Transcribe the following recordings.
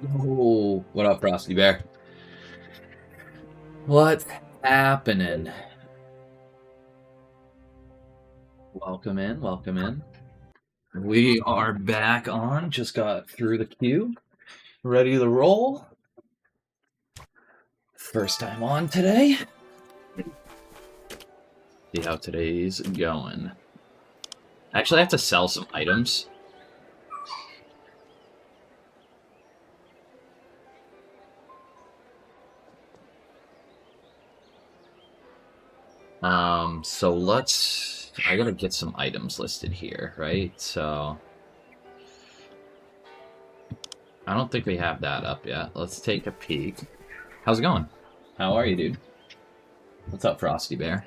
Oh, what up, Frosty Bear? What's happening? Welcome in, welcome in. We are back on, just got through the queue, ready to roll. First time on today. See how today's going. Actually, I have to sell some items. So I gotta get some items listed here, right? So, I don't think we have that up yet. Let's take a peek. How's it going? How are you, dude? What's up, Frosty Bear?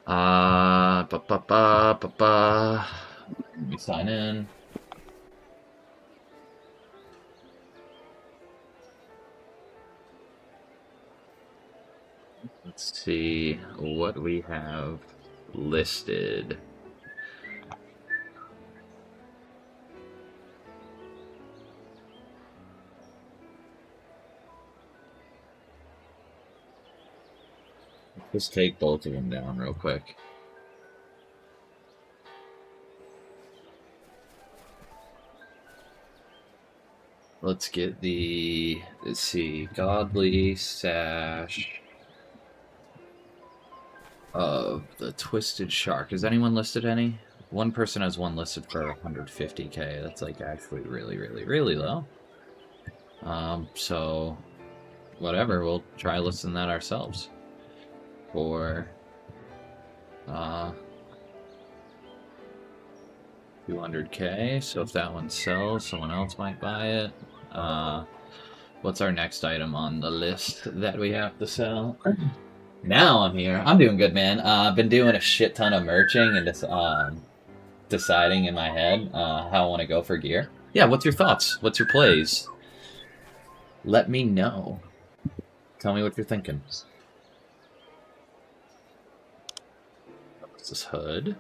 Ba ba ba ba ba. Let me sign in. Let's see what we have listed. Let's take both of them down real quick. Let's get let's see, Godly Sash of the Twisted Shark. Has anyone listed any? One person has one listed for 150k. That's like actually really, really, really low. So whatever, we'll try listing that ourselves for 200k. So if that one sells, someone else might buy it. What's our next item on the list that we have to sell? Now I'm here. I'm doing good, man. I've been doing a shit ton of merching and just deciding in my head how I want to go for gear. Yeah, what's your thoughts? What's your plays? Let me know. Tell me what you're thinking. What's this hood?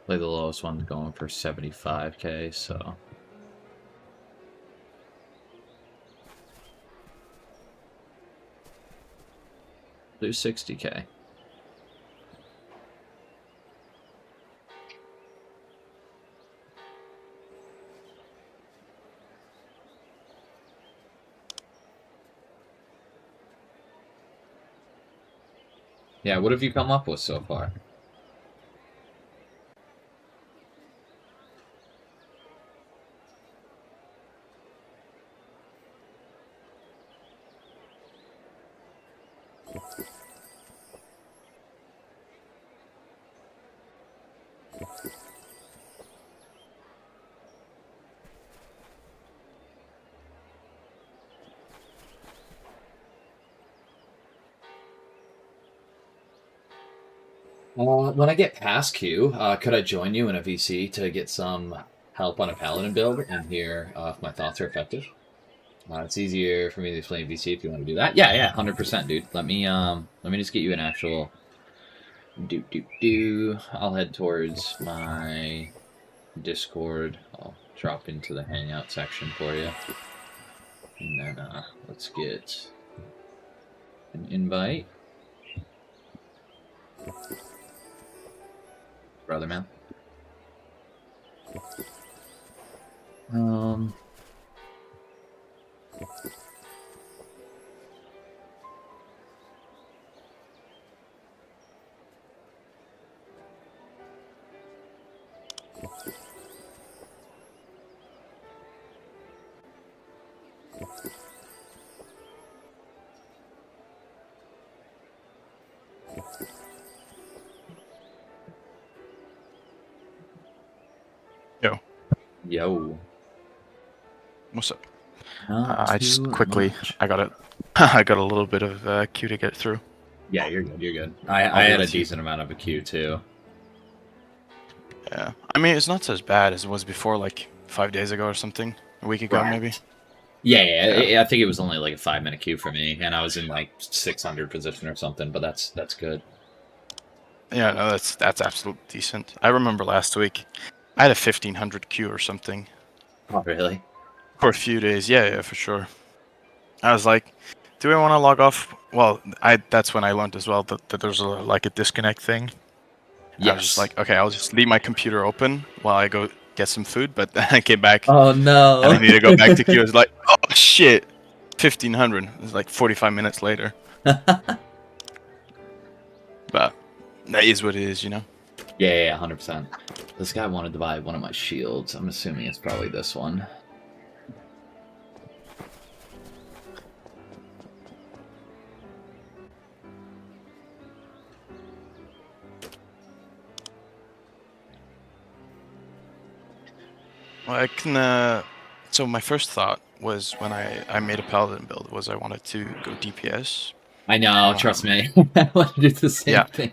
Play the lowest one going for 75k, so do 60k. Yeah, what have you come up with so far? When I get past Q, could I join you in a VC to get some help on a Paladin build and hear if my thoughts are effective? It's easier for me to explain VC if you want to do that. Yeah, 100%, dude. Let me just get you an actual do. I'll head towards my Discord. I'll drop into the Hangout section for you, and then let's get an invite, brother man. Yo. What's up? Not I just too quickly, much. I got it. I got a little bit of queue to get through. Yeah, you're good. You're good. I'll I be had a with you. decent amount of a queue too. Yeah, I mean it's not as bad as it was before, like 5 days ago or something, a week ago Right. maybe. Yeah, I think it was only like a 5-minute queue for me, and I was in like 600 position or something. But that's good. Yeah, no, that's absolutely decent. I remember last week, I had a 1500 queue or something Oh, really? for a few days. Yeah, for sure. I was like, do I want to log off? Well, that's when I learned as well that there's like a disconnect thing. I was just Yes. like, okay, I'll just leave my computer open while I go get some food. But then I came back Oh and no. I need to go back to queue. I was like, oh shit, 1500. It was like 45 minutes later. But that is what it is, you know. Yeah, 100%. This guy wanted to buy one of my shields. I'm assuming it's probably this one. Well, I can. So my first thought was when I made a Paladin build was I wanted to go DPS. I know, trust me. I want to do the same Yeah, thing.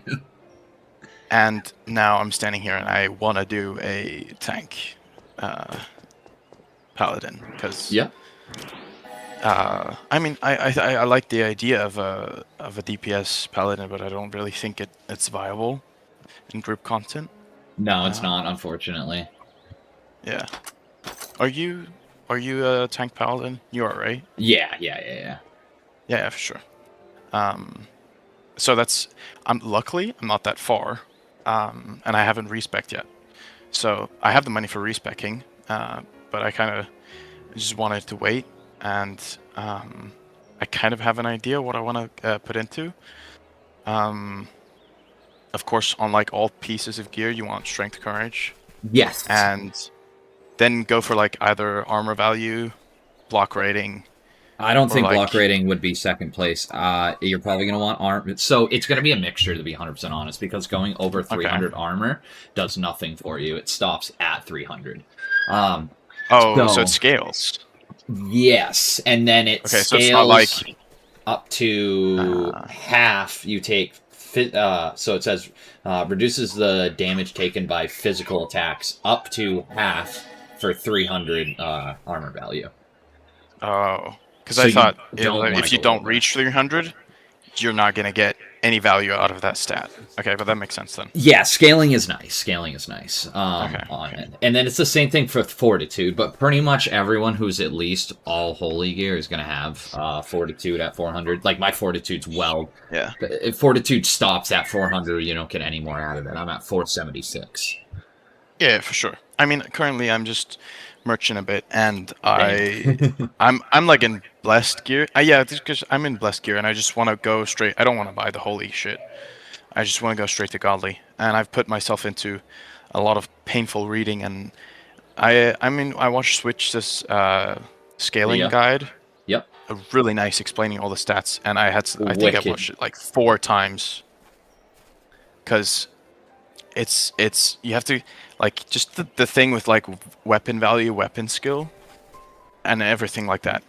and now I'm standing here and I want to do a tank Paladin because Yeah. I mean I like the idea of a DPS Paladin, but I don't really think it's viable in group content. No, it's not, Um, unfortunately. yeah. Are you a tank Paladin? You are, right? Yeah. Yeah, for sure. So that's luckily I'm not that far, and I haven't respec'd yet. So I have the money for respecking, but I kind of just wanted to wait, and I kind of have an idea what I want to put into. Of course, on like all pieces of gear, you want strength, courage, Yes. and then go for like either armor value, block rating, I don't or think block like rating would be second place. You're probably going to want armor. So it's going to be a mixture, to be 100% honest, because going over 300 armor does nothing for you. It stops at 300. Oh, so it scales. Yes, and then it Okay, so it's not like scales up to half. You take so it says reduces the damage taken by physical attacks up to half for 300 armor value. oh, because So I you thought don't want if to you go don't over. reach 300, you're not gonna get any value out of that stat. Okay, but that makes sense then. Yeah, scaling is nice. Scaling is nice Okay, on it. And then it's the same thing for Fortitude, but pretty much everyone who's at least all holy gear is going to have Fortitude at 400. Like, my Fortitude's well. yeah. If Fortitude stops at 400, you don't get any more out of it. I'm at 476. Yeah, for sure. I mean, currently I'm just merchant a bit, and I'm like in blessed gear. Yeah, because I'm in blessed gear, and I just want to go straight. I don't want to buy the holy shit. I just want to go straight to godly, and I've put myself into a lot of painful reading, and I mean I watched Switch's scaling Yeah. guide. Yep. Really nice explaining all the stats, and I think I Wicked. watched it like 4 times because it's you have to like just the thing with like weapon value, weapon skill, and everything like that.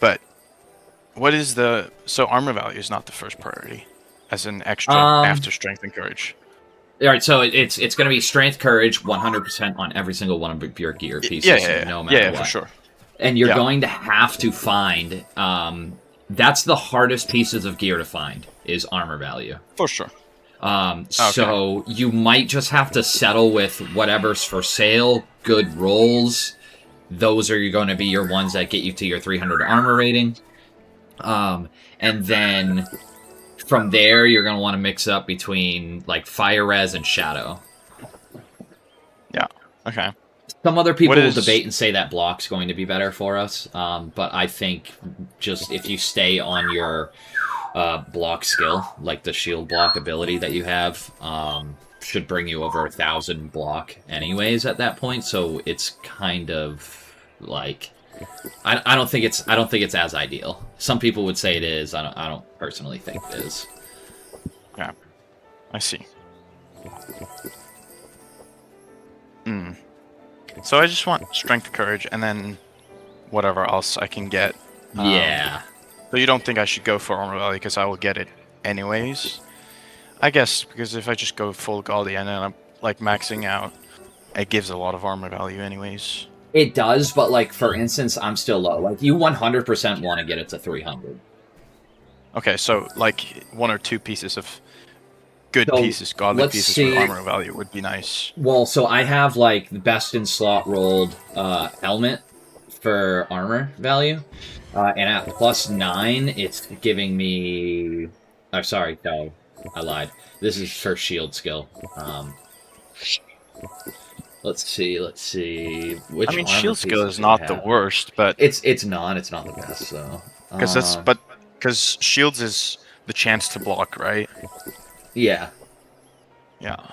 But what is so armor value is not the first priority as an extra after strength and courage. All right, so it's going to be strength, courage, 100% on every single one of your gear pieces, no matter what. For sure. And you're going to have to find. That's the hardest pieces of gear to find is armor value. For sure. So you might just have to settle with whatever's for sale, good rolls. Those are going to be your ones that get you to your 300 armor rating. And then from there, you're going to want to mix up between like fire res and shadow. Yeah. Okay. Some other people will debate and say that block's going to be better for us, but I think just if you stay on your block skill, like the shield block ability that you have, should bring you over 1,000 block anyways at that point. So it's kind of like I don't think it's as ideal. Some people would say it is. I don't personally think it is. Yeah, I see. So I just want strength, courage, and then whatever else I can get. Yeah. So you don't think I should go for armor value because I will get it anyways? I guess because if I just go full Gaudi and then I'm like maxing out, it gives a lot of armor value anyways. It does, but like for instance, I'm still low. Like you 100% want to get it to 300. Okay, so like 1 or 2 pieces of good So, pieces, godly let's pieces see. with armor value would be nice. Well, so I have like the best in slot rolled helmet for armor value, and at +9, it's giving me. Oh, sorry, no, I lied. This is for shield skill. Let's see. Which I mean, armor shield skill pieces is do I not the have? worst, but It's not the best. So because shields is the chance to block, right? yeah, Yeah.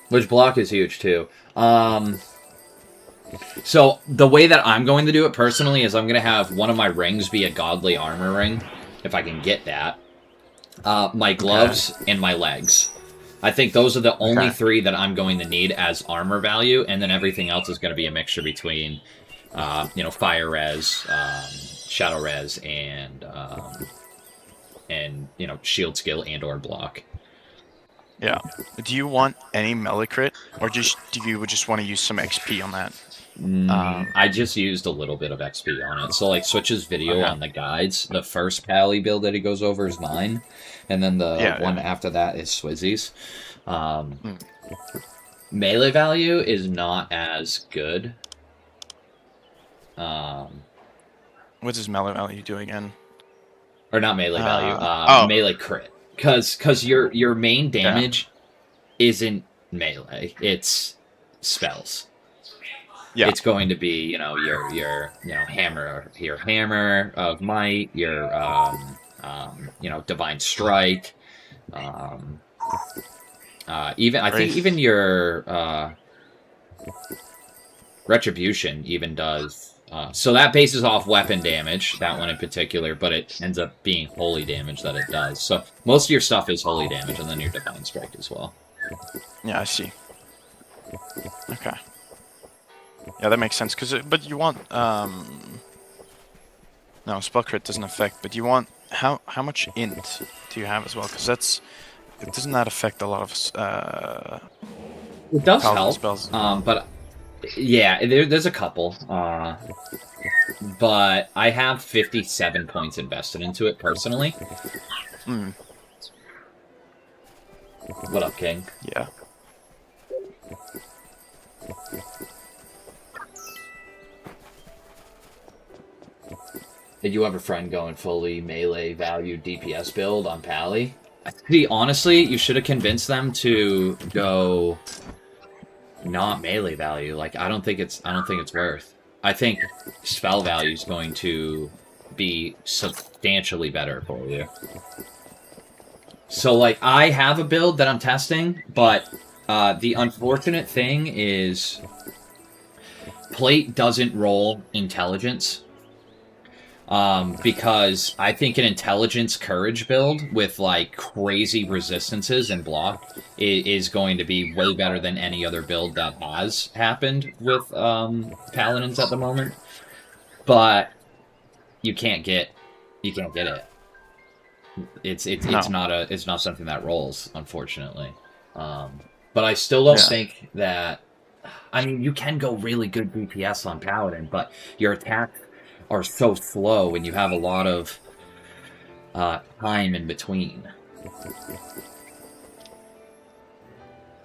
which block is huge too. So the way that I'm going to do it personally is I'm going to have one of my rings be a godly armor ring, if I can get that. My gloves and my legs. I think those are the only 3 that I'm going to need as armor value, and then everything else is going to be a mixture between, fire res, shadow res, and shield skill and/or block. Yeah. Do you want any melee crit, or do you just want to use some XP on that? I just used a little bit of XP on it. So, like, Switch's video on the guides, the first Pally build that he goes over is mine, and then the one after that is Swizzy's. Melee value is not as good. What's his melee value do again? Or not melee value, melee crit. Because your main damage isn't melee, it's spells. Yeah. It's going to be, your hammer of might, your divine strike, I think even your retribution even does. So that bases off weapon damage, that one in particular, but it ends up being holy damage that it does. So most of your stuff is holy damage, and then your divine strike as well. Yeah, I see. Okay. Yeah, that makes sense. But you want no, spell crit doesn't affect. But you want how much int do you have as well? Because doesn't that affect a lot of it does help spells. But yeah, there's a couple. But I have 57 points invested into it personally. What up, King? Yeah. Did you have a friend going fully melee value DPS build on Pally? See, honestly, you should have convinced them to go not melee value. Like, I don't think it's worth. I think spell value is going to be substantially better for you. So, like, I have a build that I'm testing, but the unfortunate thing is Plate doesn't roll intelligence. Because I think an intelligence courage build with like crazy resistances and block is going to be way better than any other build that has happened with paladins at the moment. But you can't get it. It's not something that rolls, unfortunately. But I still don't think that. I mean, you can go really good DPS on paladin, but your attack are so slow and you have a lot of time in between.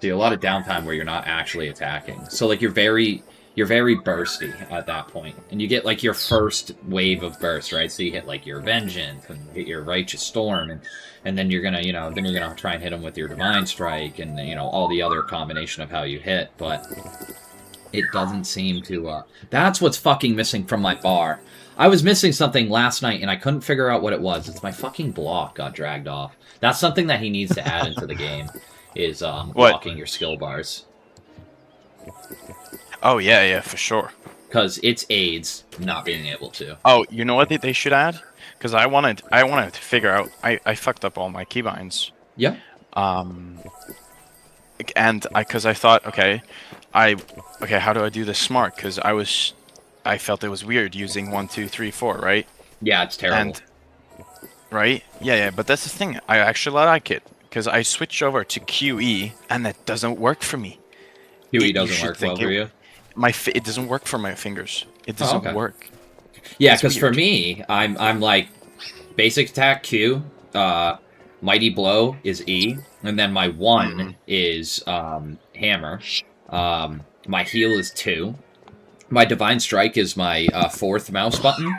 See, a lot of downtime where you're not actually attacking. So like you're very bursty at that point. And you get like your first wave of burst, right? So you hit like your vengeance and hit your righteous storm and then you're gonna, try and hit them with your divine strike and all the other combination of how you hit, but it doesn't seem to that's what's fucking missing from my bar. I was missing something last night and I couldn't figure out what it was. It's my fucking block got dragged off. That's something that he needs to add into the game is blocking your skill bars. Oh yeah, for sure. Because it's aids not being able to. Oh, you know what they should add? Because I wanted to figure out. I fucked up all my keybinds. Yeah. And because I thought, okay, Okay, how do I do this smart? Because I felt it was weird using 1, 2, 3, 4, right? Yeah, it's terrible. And right? Yeah. But that's the thing. I actually like it because I switched over to QE, and that doesn't work for me. QE You doesn't should work well think for you. It doesn't work for my fingers. It Oh, doesn't okay. work. Yeah, It's because for weird. me, I'm like basic attack Q, mighty blow is E, and then my one is hammer. My heal is 2. My divine strike is my 4th mouse button.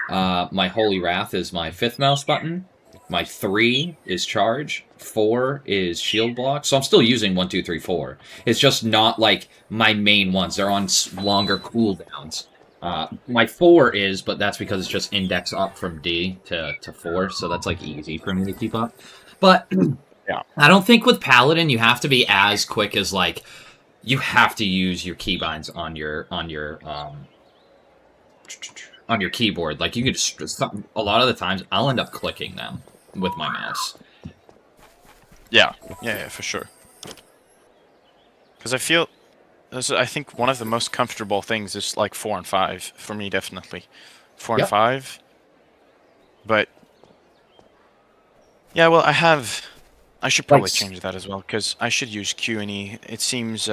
My holy wrath is my 5th mouse button. My 3 is charge. 4 is shield block. So I'm still using 1, 2, 3, 4. It's just not like my main ones. They're on longer cooldowns. My 4 is, but that's because it's just index up from D to 4, so that's like easy for me to keep up. But Yeah. I don't think with Paladin you have to be as quick as like you have to use your keybinds on your keyboard. Like you could just a lot of the times I'll end up clicking them with my mouse. Yeah, for sure. Because I think one of the most comfortable things is like 4 and 5 for me, definitely. 4 Yep. and 5. But yeah, well, I should probably change that as well because I should use Q and E. It seems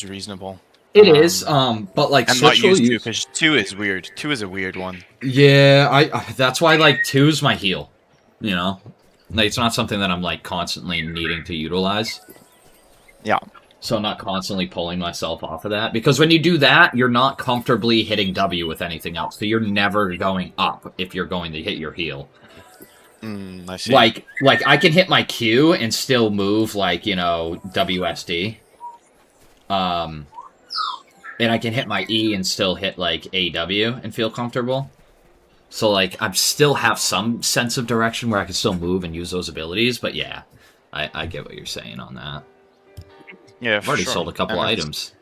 reasonable. It is, but like and not Switch will use 2 use. because 2 is weird. 2 is a weird one. Yeah, I that's why like 2 is my heal. You know, like it's not something that I'm like constantly needing to utilize. Yeah. So I'm not constantly pulling myself off of that. Because when you do that, you're not comfortably hitting W with anything else. So you're never going up if you're going to hit your heal. I see. Like I can hit my Q and still move, like, you know, WSD. And I can hit my E and still hit, like, AW and feel comfortable. So, like, I still have some sense of direction where I can still move and use those abilities. But, yeah, I get what you're saying on that. Yeah, I've already sold a couple items.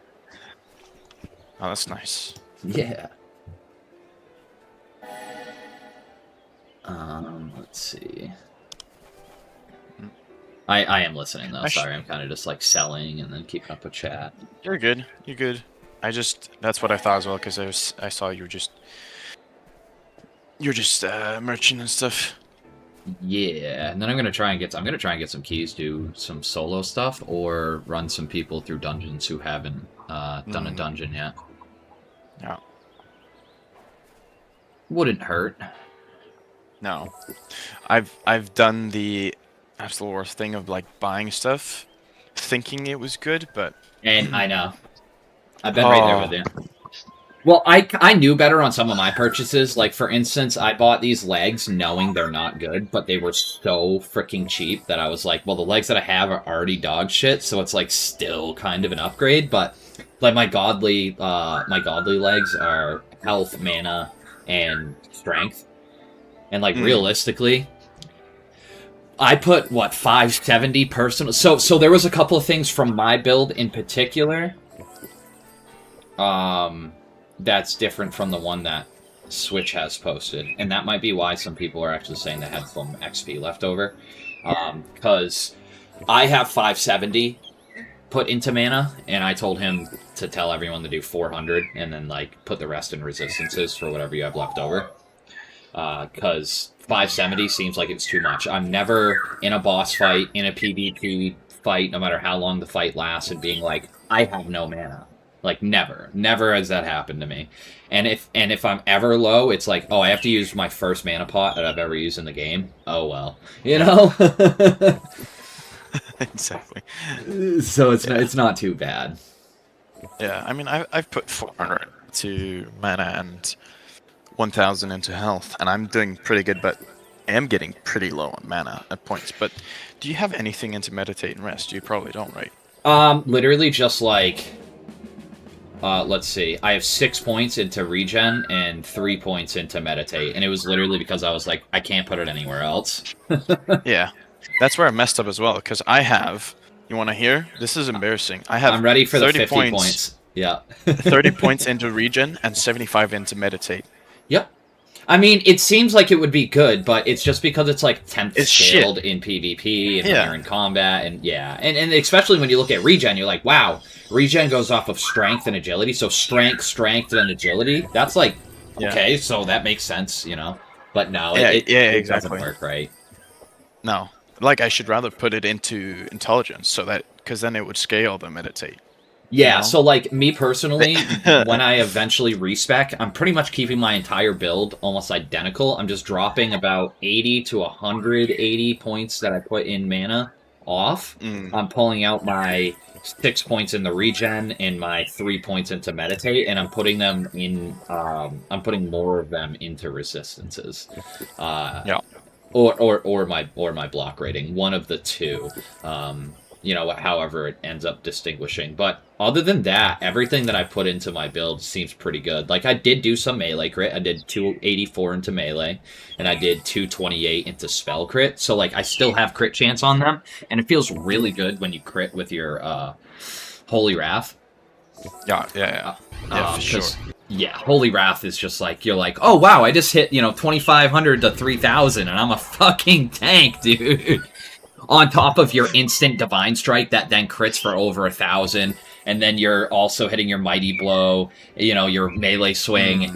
Oh, that's nice. Yeah. Let's see. I am listening, though. Sorry, I'm kind of just, like, selling and then keeping up with chat. You're good. You're good. That's what I thought as well, because I saw you were just merchant and stuff. Yeah, and then I'm gonna try and get some keys, do some solo stuff, or run some people through dungeons who haven't done a dungeon yet. Yeah. Wouldn't hurt. No, I've done the absolute worst thing of like buying stuff, thinking it was good, but And I know, I've been right there with you. Well, I knew better on some of my purchases. Like, for instance, I bought these legs knowing they're not good, but they were so freaking cheap that I was like, well, the legs that I have are already dog shit, so it's, like, still kind of an upgrade. But, like, my godly legs are health, mana, and strength. And, like, realistically, I put, what, 570 personal... So there was a couple of things from my build in particular. That's different from the one that Switch has posted. And that might be why some people are actually saying they had some XP left over. Because I have 570 put into mana, and I told him to tell everyone to do 400, and then, like, put the rest in resistances for whatever you have left over. Because 570 seems like it's too much. I'm never in a boss fight, in a PvP fight, no matter how long the fight lasts, and being like, I have no mana. Like, never. Never has that happened to me. And if I'm ever low, it's like, oh, I have to use my first mana pot that I've ever used in the game. Oh, well. You know? Exactly. So it's not too bad. Yeah, I mean, I've put 400 to mana and 1,000 into health, and I'm doing pretty good, but I am getting pretty low on mana at points. But do you have anything into meditate and rest? You probably don't, right? Literally just like... let's see. I have 6 points into regen and 3 points into meditate, and it was literally because I was like, I can't put it anywhere else. Yeah, that's where I messed up as well, because I have... You want to hear? This is embarrassing. I'm ready for the 50 points. Yeah. 30 points into regen and 75 into meditate. Yep. I mean, it seems like it would be good, but it's just because it's like 10th It's scaled shit. in PvP and when Yeah. you're in combat, and yeah, and especially when you look at regen, you're like, wow, regen goes off of strength and agility, so strength, and agility. That's like, Yeah. okay, so that makes sense, you know. But no, Yeah, it doesn't exactly. work right. No, like I should rather put it into intelligence so that because then it would scale the meditate. Yeah, know? so like me personally, when I eventually respec, I'm pretty much keeping my entire build almost identical. I'm just dropping about 80 to 180 points that I put in mana off. I'm pulling out my 6 points in the regen and my 3 points into meditate, and I'm putting them in. I'm putting more of them into resistances. Yeah. Or my block rating, one of the two. You know, however it ends up distinguishing. But other than that, everything that I put into my build seems pretty good. Like, I did do some melee crit. I did 284 into melee, and I did 228 into spell crit. So, like, I still have crit chance on them, and it feels really good when you crit with your Holy Wrath. Yeah, for sure. Yeah, Holy Wrath is just like, you're like, oh wow, I just hit, 2,500 to 3,000, and I'm a fucking tank, dude. On top of your instant Divine Strike that then crits for over 1,000, and then you're also hitting your Mighty Blow, your melee swing,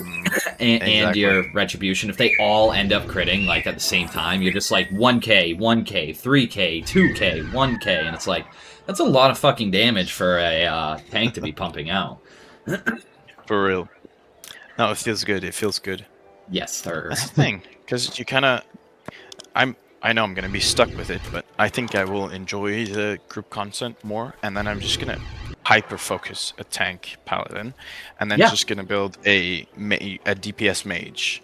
and your Retribution. If they all end up critting, like, at the same time, you're just like 1k, 1k, 3k, 2k, 1k, and it's like, that's a lot of fucking damage for a tank to be pumping out. For real. No, it feels good. It feels good. Yes, sir. That's the thing, because you kind of... I know I'm going to be stuck with it, but I think I will enjoy the group content more, and then I'm just going to hyper-focus a tank Paladin, and then just going to build a DPS mage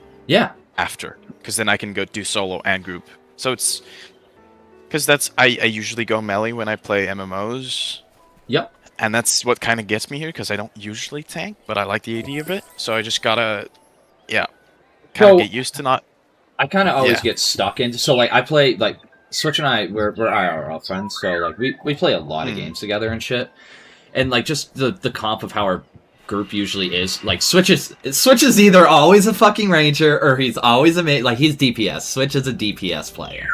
after, because then I can go do solo and group. So it's... Because I usually go melee when I play MMOs. Yep. And that's what kind of gets me here, because I don't usually tank, but I like the idea of it. So I just gotta, kind of get used to not... I kind of always get stuck into... So, like, I play, like, Switch and I, we're IRL friends, so, like, we play a lot of games together and shit. And, like, just the comp of how our group usually is, like, Switch is either always a fucking ranger, or he's always like, he's DPS. Switch is a DPS player.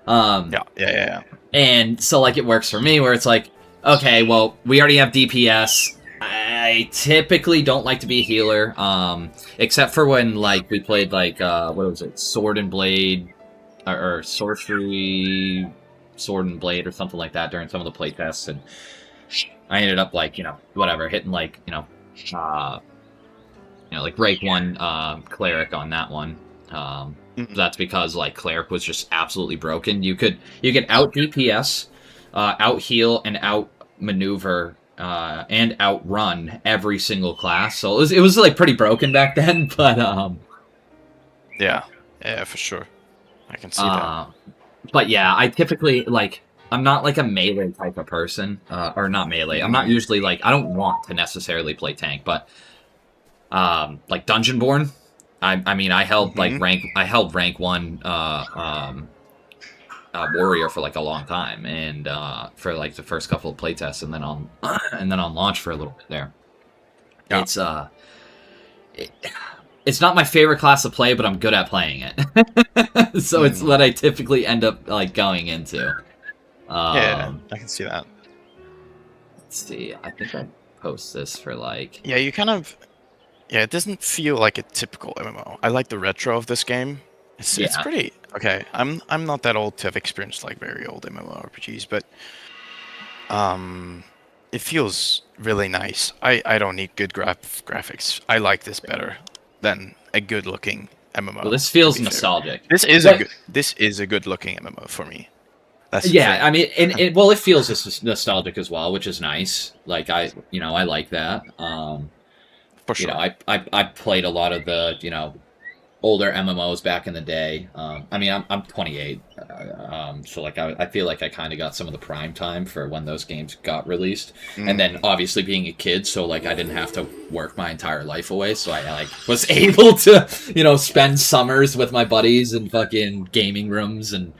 Yeah. And so, like, it works for me, where it's like, okay, well, we already have DPS. I typically don't like to be a healer, except for when, like, we played, like, what was it, Sword and Blade, or Sorcery, Sword and Blade, or something like that during some of the playtests, and I ended up, like, whatever, hitting, like, like, rank 1 Cleric on that one. That's because, like, Cleric was just absolutely broken. You could out DPS, out heal, and out maneuver, and outrun every single class. So it was like pretty broken back then, but yeah, for sure. I can see that. But yeah, I typically, like, I'm not like a melee type of person, or not melee. I'm not usually, like, I don't want to necessarily play tank, but like Dungeonborn, I mean, I held like rank 1 warrior for like a long time, and for like the first couple of playtests, and then on launch for a little bit there. Yeah. It's not my favorite class to play, but I'm good at playing it. So it's what I typically end up like going into. I can see that. Let's see. I think I post this for like... Yeah, you kind of... Yeah, it doesn't feel like a typical MMO. I like the retro of this game. It's pretty... Okay, I'm not that old to have experienced like very old MMORPGs, but it feels really nice. I don't need good graphics. I like this better than a good-looking MMO. Well, this feels nostalgic. This is a good-looking MMO for me. That's I mean, and it feels just nostalgic as well, which is nice. Like I like that. For sure. I played a lot of the older MMOs back in the day. I mean, I'm 28, so like I feel like I kind of got some of the prime time for when those games got released, and then obviously being a kid, so like I didn't have to work my entire life away, so I like was able to spend summers with my buddies in fucking gaming rooms and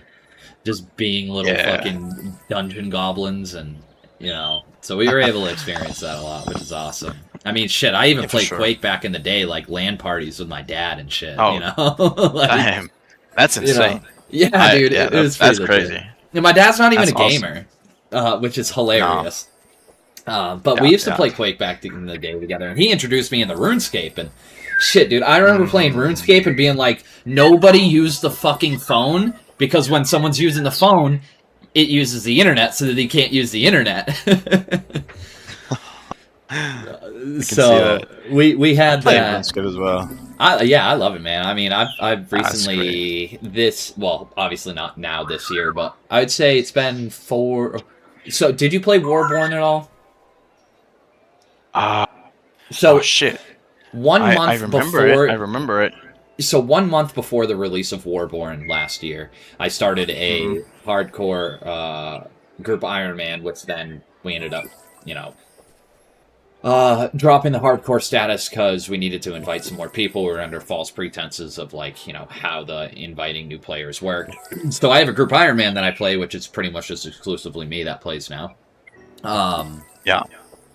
just being little fucking dungeon goblins, and so we were able to experience that a lot, which is awesome. I mean, shit, I even Yeah, for played sure. Quake back in the day, like LAN parties with my dad and shit, Oh, you know? Like, damn. That's you know. insane. Yeah, dude, Yeah, it was pretty that's legit. crazy. And my dad's not even That's a awesome. gamer, which is No. hilarious. But we Yeah, used to yeah. play Quake back in the day together, and he introduced me into RuneScape, and shit, dude, I remember playing Mm. RuneScape and being like, nobody used the fucking phone, because when someone's using the phone, it uses the internet, so that they can't use the internet. I can see So that. we I had play that. RuneScape as well. I love it, man. I mean, I've That's great. recently well, obviously not now this year, but I'd say it's been 4. So, did you play Warborn at all? Ah, oh So, shit. one I month remember it. I before, remember it. so 1 month before the release of Warborn last year, I started Hmm. a hardcore group Iron Man, which then we ended up, you know, dropping the hardcore status because we needed to invite some more people. We were under false pretenses of, like, you know, how the inviting new players worked. So I have a group Iron Man that I play, which is pretty much just exclusively me that plays now. Yeah.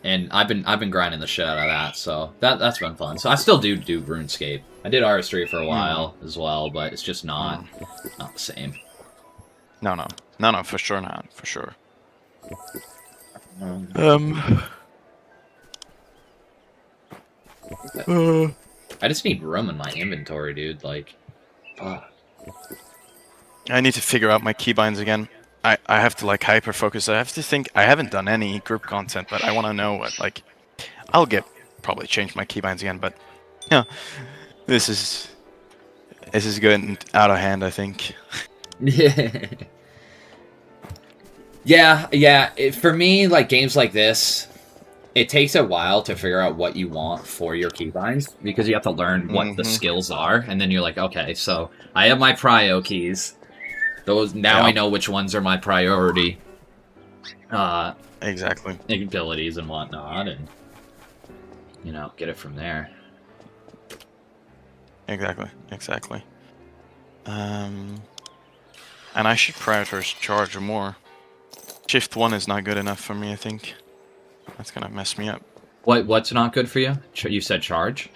And I've been grinding the shit out of that, so that's been fun. So I still do RuneScape. I did RS3 for a while as well, but it's just not the same. No, for sure not. For sure. Um. I just need room in my inventory, dude. Like, I need to figure out my keybinds again. I have to like hyper focus. I have to think. I haven't done any group content, but I want to know what like. I'll probably change my keybinds again, but yeah, this is getting out of hand. I think. yeah. For me, like games like this, it takes a while to figure out what you want for your keybinds because you have to learn what the skills are, and then you're like, okay, so I have my prio keys. Those now I know which ones are my priority. Exactly. Abilities and whatnot, and you know, get it from there. Exactly. And I should prioritize charge more. Shift 1 is not good enough for me, I think. That's gonna mess me up. What's not good for you? You said charge?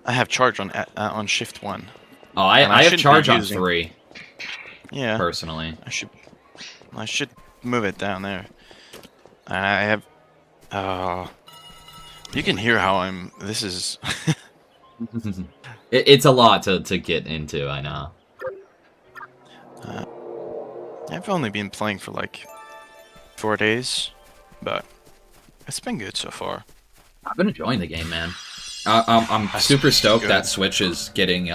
I have charge on shift 1. Oh, I have shouldn't be charge on using- 3. Yeah. Personally. I should move it down there. And I have you can hear how this is It's a lot to get into, I know. I've only been playing for like 4 days, but it's been good so far. I've been enjoying the game, man. I'm super stoked that Switch is getting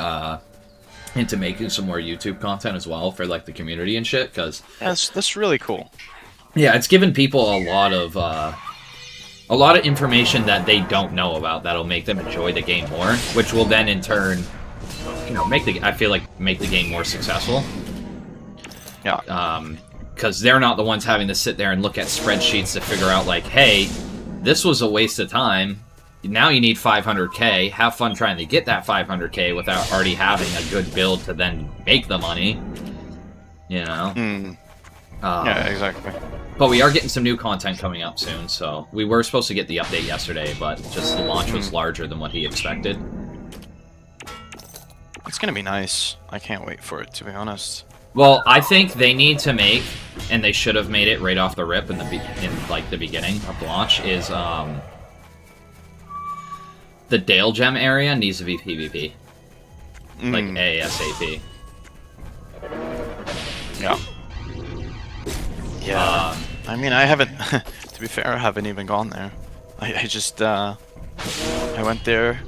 into making some more YouTube content as well for like the community and shit. Because that's really cool. Yeah, it's given people a lot of information that they don't know about that'll make them enjoy the game more, which will then in turn, you know, make the game more successful. Yeah. Because they're not the ones having to sit there and look at spreadsheets to figure out, like, hey, this was a waste of time. Now you need 500k. Have fun trying to get that 500k without already having a good build to then make the money. You know? Yeah, exactly. But we are getting some new content coming up soon, so we were supposed to get the update yesterday, but just the launch was larger than what he expected. It's gonna be nice. I can't wait for it, to be honest. Well, I think they need to make, and they should have made it right off the rip in the beginning of launch, is the Dale Gem area needs to be PvP, like ASAP. Yeah. Yeah. I mean, I haven't. To be fair, I haven't even gone there. I just I went there,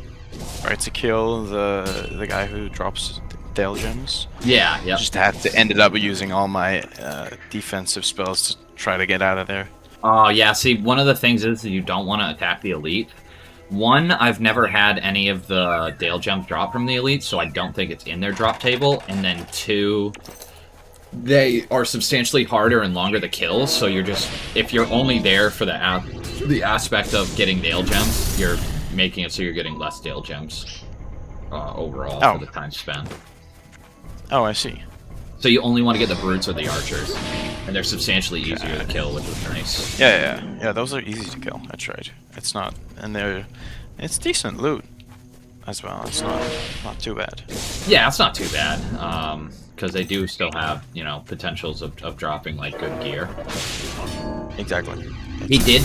tried to kill the guy who drops Dale gems. Yeah. Just ended up using all my defensive spells to try to get out of there. Oh yeah. See, one of the things is that you don't want to attack the elite. One, I've never had any of the Dale gems drop from the elite, so I don't think it's in their drop table. And then two, they are substantially harder and longer to kill, so you're just, if you're only there for the aspect of getting Dale gems, you're making it so you're getting less Dale gems overall for the time spent. Oh, I see. So you only want to get the brutes or the archers. And they're substantially easier to kill, which is nice. Yeah, those are easy to kill. That's right. It's not, and it's decent loot as well. It's not too bad. Yeah, it's not too bad. Because they do still have, you know, potentials of dropping, like, good gear. Exactly. He did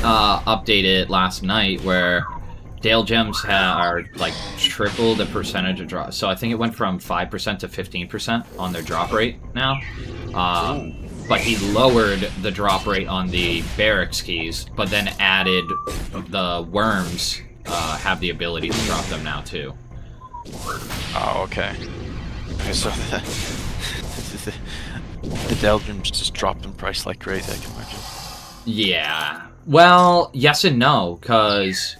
update it last night where Dale Gems are, like, triple the percentage of drop. So I think it went from 5% to 15% on their drop rate now. But he lowered the drop rate on the barracks keys, but then added the worms have the ability to drop them now, too. Oh, okay. So the Delgiums just dropped in price like crazy, I can imagine. Yeah. Well, yes and no, because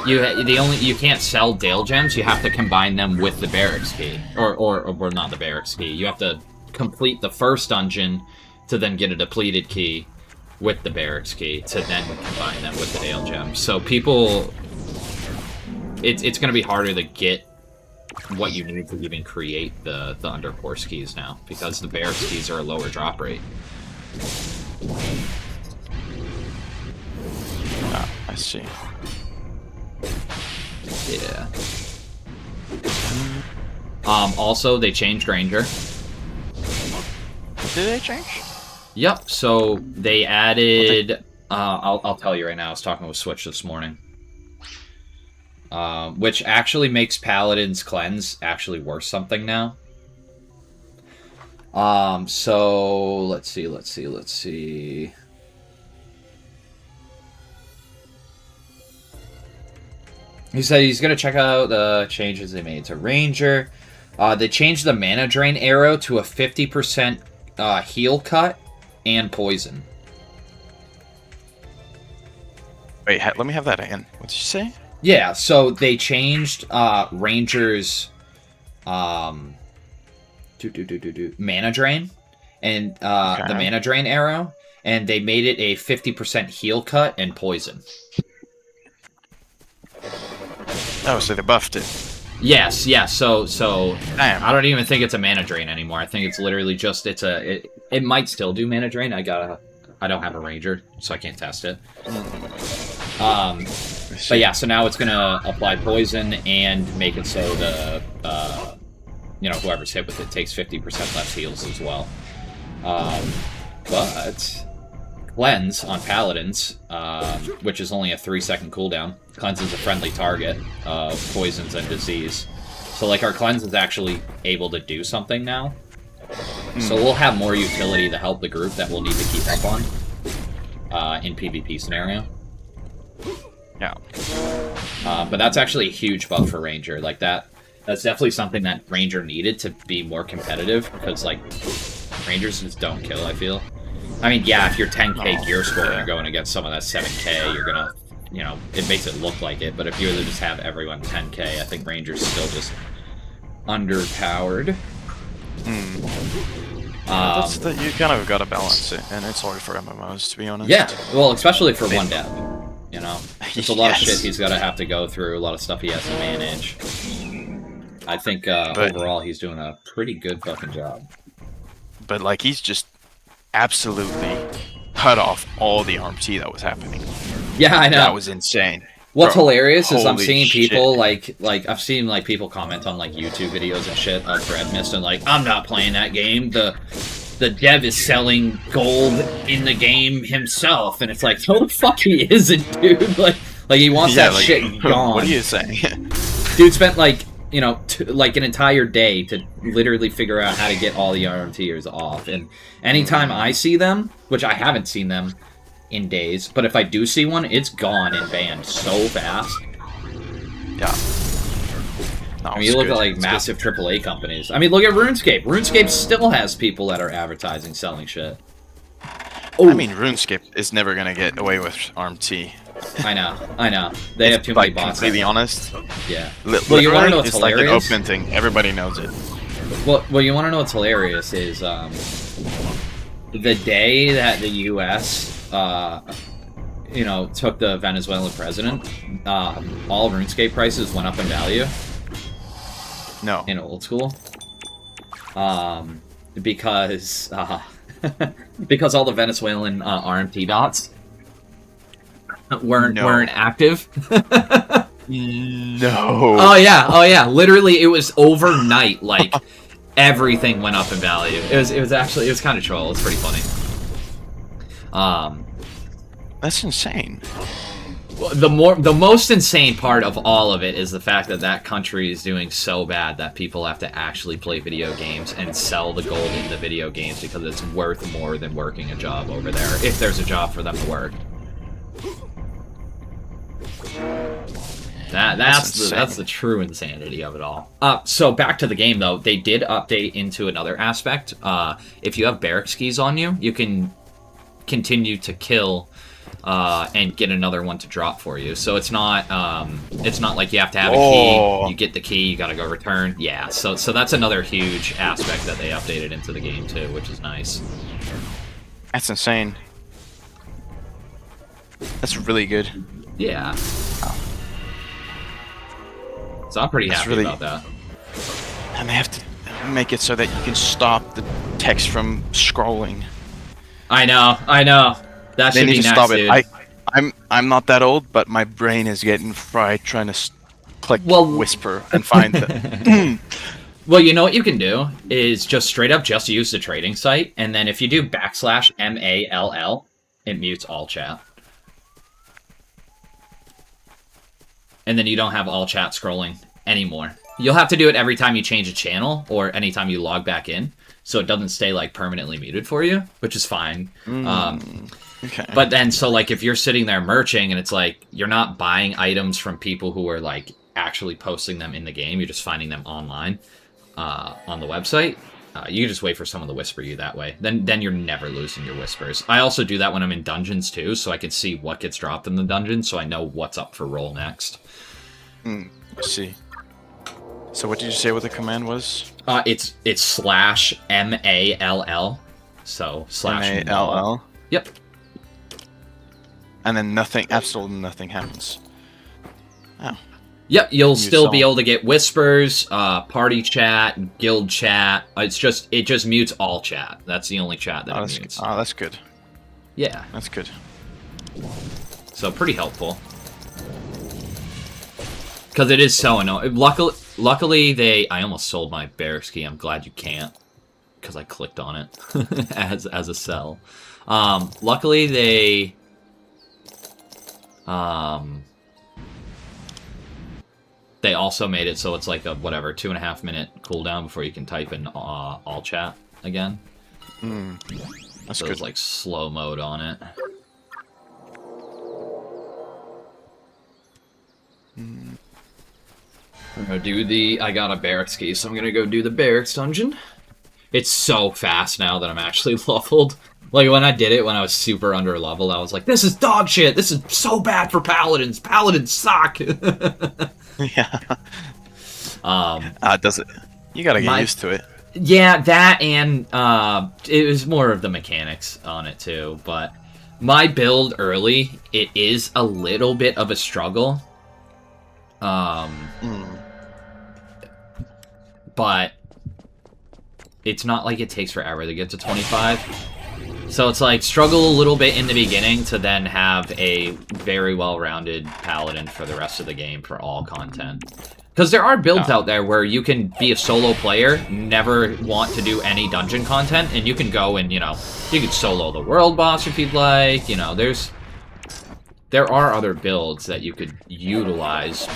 you can't sell Dale Gems. You have to combine them with the barracks key, or not the barracks key. You have to complete the first dungeon to then get a depleted key with the barracks key to then combine them with the Dale Gems. So people, it's going to be harder to get what you need to even create the Undercourse keys now, because the barracks keys are a lower drop rate. Ah, I see. Yeah. Also, they changed Ranger. Did they change? Yep, so they added... I'll tell you right now, I was talking with Switch this morning. Which actually makes Paladin's cleanse actually worth something now. So let's see. He said he's gonna check out the changes they made to Ranger. They changed the mana drain arrow to a 50% heal cut and poison. Wait, let me have that again. What did you say? Yeah, so they changed Ranger's mana drain and the mana drain arrow, and they made it a 50% heal cut and poison. Oh, so they buffed it. Yes. So Damn. I don't even think it's a mana drain anymore. I think it's literally just it might still do mana drain. I don't have a Ranger, so I can't test it. But yeah, so now it's gonna apply poison and make it so the whoever's hit with it takes 50% less heals as well. But Cleanse on Paladins, which is only a 3-second cooldown, cleanses a friendly target of poisons and disease. So like our cleanse is actually able to do something now. So we'll have more utility to help the group that we'll need to keep up on in PvP scenario. Yeah. But that's actually a huge buff for Ranger. Like that's definitely something that Ranger needed to be more competitive, because like Rangers just don't kill, I feel. I mean, yeah, if you're 10k gear score and you're going against someone that's 7k, you're gonna, it makes it look like it. But if you were to just have everyone 10k, I think Ranger's still just underpowered. You kind of gotta balance it, and it's hard for MMOs, to be honest. Yeah, well, especially for one dev. There's a lot of shit he's gotta have to go through, a lot of stuff he has to manage. I think overall he's doing a pretty good fucking job. But like, he's just absolutely cut off all the RMT that was happening. Yeah, I know. That was insane. What's Bro, hilarious is I'm seeing people shit. like I've seen like people comment on like YouTube videos and shit on Dreadmyst and like, I'm not playing that game. The dev is selling gold in the game himself, and it's like, no the fuck he isn't, dude. Like he wants that shit gone. What are you saying? Dude spent like like an entire day to literally figure out how to get all the RMTers off. And anytime I see them, which I haven't seen them in days, but if I do see one, it's gone and banned so fast. Yeah. No, I mean, you look at like massive AAA companies. I mean, look at RuneScape. RuneScape still has people that are advertising, selling shit. Oh. I mean, RuneScape is never gonna get away with RMT. I know. They have too many bots. To be honest. Yeah. Well, you want to know what's hilarious? It's like an open thing. Everybody knows it. Well, you want to know what's hilarious is the day that the U.S. Took the Venezuelan president, all RuneScape prices went up in value. No. In old school. Because because all the Venezuelan RMT dots weren't active. No. Oh yeah. Literally, it was overnight. Like everything went up in value. It was kind of troll. It's pretty funny. That's insane. The most insane part of all of it is the fact that that country is doing so bad that people have to actually play video games and sell the gold in the video games because it's worth more than working a job over there, if there's a job for them to work. That's the true insanity of it all. So back to the game though, they did update into another aspect. If you have barracks keys on you, you can continue to kill and get another one to drop for you. So it's not like you have to have a key. You get the key, you gotta go return. Yeah, so that's another huge aspect that they updated into the game too, which is nice. That's insane. That's really good. Yeah. So I'm pretty happy about that. And they have to make it so that you can stop the text from scrolling. I know. That should be next, stop it. Dude. I'm not that old, but my brain is getting fried trying to click whisper and find the. Well, you know what you can do is just straight up just use the trading site, and then if you do /MALL, it mutes all chat. And then you don't have all chat scrolling anymore. You'll have to do it every time you change a channel or anytime you log back in, so it doesn't stay like permanently muted for you, which is fine. Okay. But then, so like if you're sitting there merching and it's like you're not buying items from people who are like actually posting them in the game, you're just finding them online on the website. You just wait for someone to whisper you that way. Then you're never losing your whispers. I also do that when I'm in dungeons too, so I can see what gets dropped in the dungeon, so I know what's up for roll next. I see. So what did you say what the command was? It's /MALL. So /MALL. Yep. And then nothing, absolutely nothing happens. Oh. Yep, you'll still be able to get whispers, party chat, guild chat. It just mutes all chat. That's the only chat that it mutes. Oh, that's good. Yeah. That's good. So pretty helpful. Because it is so annoying. Luckily, I almost sold my barracks key. I'm glad you can't, because I clicked on it as a sell. Luckily, they also made it so it's like a 2.5 minute cooldown before you can type in all chat again. That's so good. There's like slow mode on it. I'm gonna do I got a barracks key, so I'm gonna go do the barracks dungeon. It's so fast now that I'm actually leveled. Like, when I did it when I was super under leveled, I was like, this is dog shit! This is so bad for paladins! Paladins suck! Yeah. Does it? You gotta get used to it. Yeah, that and, it was more of the mechanics on it too, but my build early, it is a little bit of a struggle. But it's not like it takes forever to get to 25. So it's like struggle a little bit in the beginning to then have a very well-rounded paladin for the rest of the game for all content. Because there are builds out there where you can be a solo player, never want to do any dungeon content, and you can go and, you can solo the world boss if you'd like, there are other builds that you could utilize,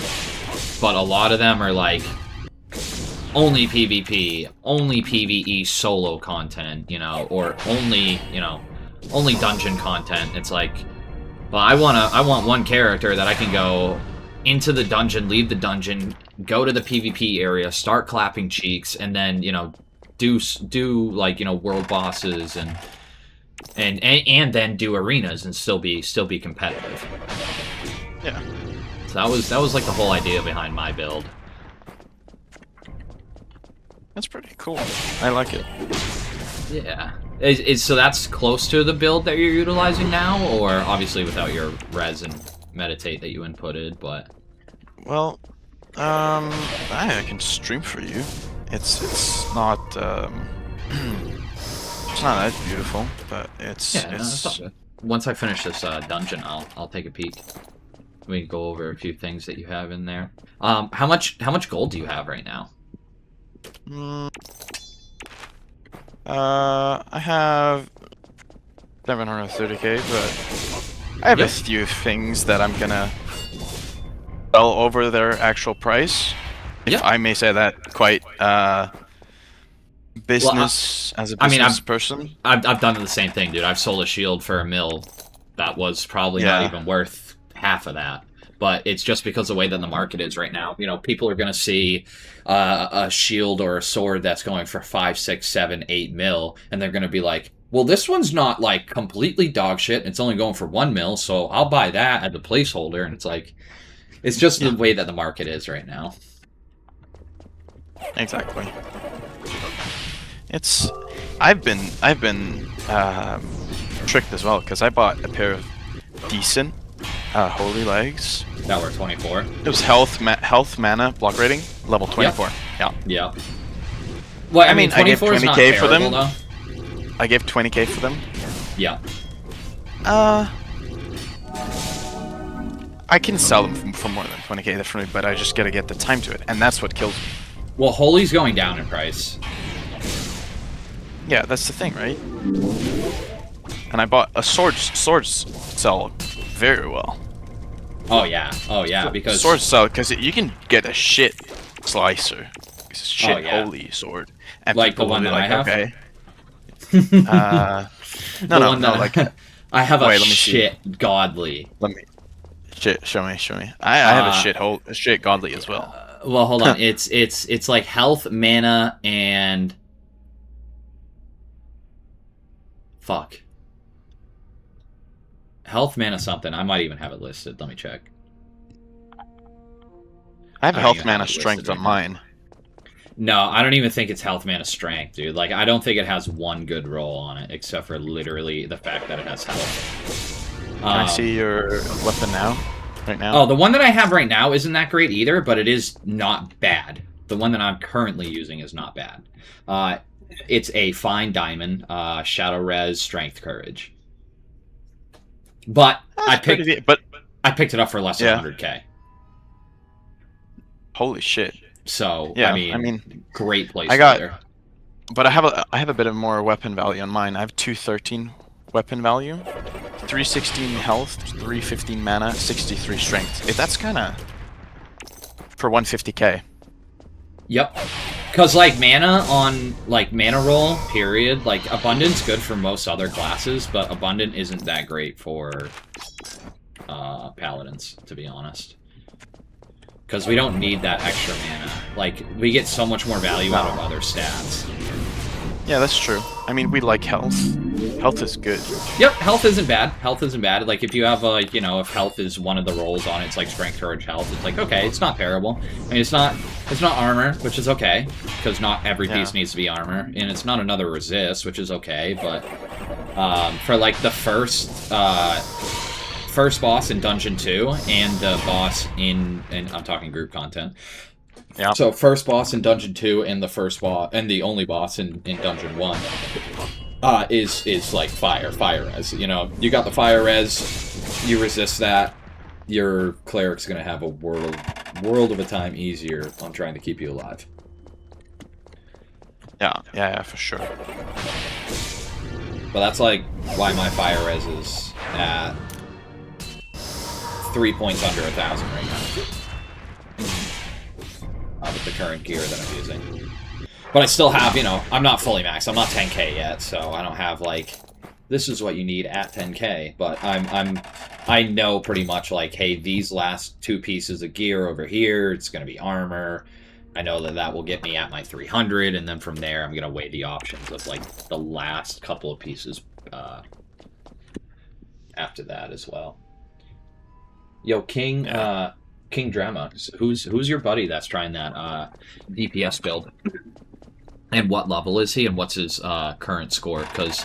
but a lot of them are like only PvP, only PvE solo content, or only dungeon content. It's like, well, I want one character that I can go into the dungeon, leave the dungeon, go to the PvP area, start clapping cheeks, and then, do like, world bosses and then do arenas and still be competitive. Yeah. So that was like the whole idea behind my build. That's pretty cool. I like it. Yeah. So that's close to the build that you're utilizing now, or obviously without your res and meditate that you inputted, but... Well, I can stream for you. It's not It's not that beautiful, but it's Yeah, no, that's all good. Once I finish this dungeon, I'll take a peek. We can go over a few things that you have in there. How much gold do you have right now? I have 730k, but I have a few things that I'm gonna sell over their actual price. If I may say that quite business as a business person. I've done the same thing, dude. I've sold a shield for 1 mil that was probably not even worth half of that. But it's just because of the way that the market is right now. You know, people are going to see a shield or a sword that's going for 5, 6, 7, 8 mil, and they're going to be like, well, this one's not, like, completely dog shit. It's only going for 1 mil, so I'll buy that as a placeholder. And it's like, it's just the way that the market is right now. Exactly. I've been tricked as well, because I bought a pair of decent holy legs. That were 24. It was health mana block rating level 24. Yeah. Well, I mean, I gave 20k for them. Though. I gave 20k for them. Yeah. I can sell them for more than 20k definitely, but I just gotta get the time to it, and that's what kills me. Well, holy's going down in price. Yeah, that's the thing, right? And I bought a swords sell very well. Oh yeah, because swords sell because you can get a shit slicer, shit holy sword, and like the one that I have. Okay. No, like I have a shit godly. Let me show me. I have a shit godly as well. Well, hold on. It's like health, mana, and fuck. Health, mana, something. I might even have it listed. Let me check. I have health, mana, strength on mine. No, I don't even think it's health, mana, strength, dude. Like, I don't think it has one good roll on it, except for literally the fact that it has health. Can I see your weapon now? Right now? Oh, the one that I have right now isn't that great either, but it is not bad. The one that I'm currently using is not bad. It's a fine diamond, shadow res, strength, courage. But I picked it up for less than 100k. Holy shit! So yeah, I mean, great place. But I have a bit of more weapon value on mine. I have 213 weapon value, 316 health, 315 mana, 63 strength. That's kind of for 150k. Yep. Because, like, mana on, like, mana roll, period, like, Abundant's good for most other classes, but Abundant isn't that great for Paladins, to be honest. Because we don't need that extra mana. Like, we get so much more value out of other stats. Yeah, that's true. I mean, we like health. Health is good. Yep, health isn't bad. Health isn't bad. Like, if you have, like, you know, if health is one of the rolls on it, it's like strength, courage, health. It's like, okay, it's not terrible. I mean, it's not armor, which is okay, because not every piece needs to be armor. And it's not another resist, which is okay, but for, like, the first boss in Dungeon 2 and the boss and I'm talking group content. Yeah. So first boss in Dungeon 2 and the first boss and the only boss in Dungeon 1 is like fire res. You know, you got the fire res, you resist that, your cleric's gonna have a world of a time easier on trying to keep you alive. Yeah, for sure. But that's like why my fire res is at 3 points under 1,000 right now. With the current gear that I'm using. But I still have, you know, I'm not fully maxed. I'm not 10k yet, so I don't have, like, this is what you need at 10k. But I know pretty much, like, hey, these last 2 pieces of gear over here, it's going to be armor. I know that will get me at my 300, and then from there, I'm going to weigh the options of, like, the last couple of pieces after that as well. Yo, King Drama, who's your buddy that's trying that DPS build? And what level is he, and what's his current score? Because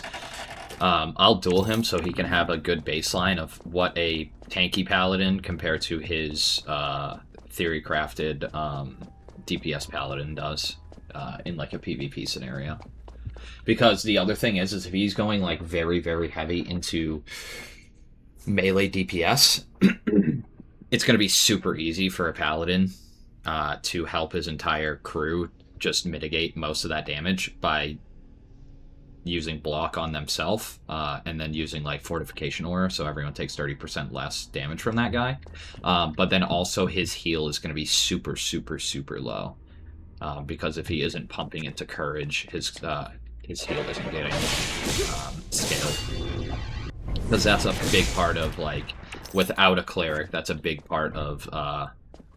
I'll duel him so he can have a good baseline of what a tanky paladin compared to his theory-crafted DPS paladin does in like a PvP scenario. Because the other thing is if he's going like very, very heavy into melee DPS, it's going to be super easy for a Paladin to help his entire crew just mitigate most of that damage by using block on themselves, and then using like fortification aura, so everyone takes 30% less damage from that guy. But then also his heal is going to be super, super, super low, because if he isn't pumping into courage, his heal isn't getting scaled. Because that's a big part of, like, without a cleric, that's a big part of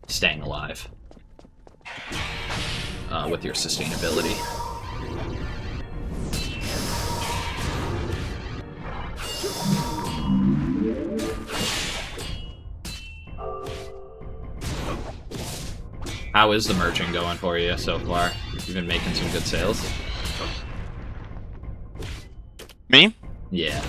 staying alive with your sustainability. How is the merchant going for you so far? You've been making some good sales? Me? Yeah.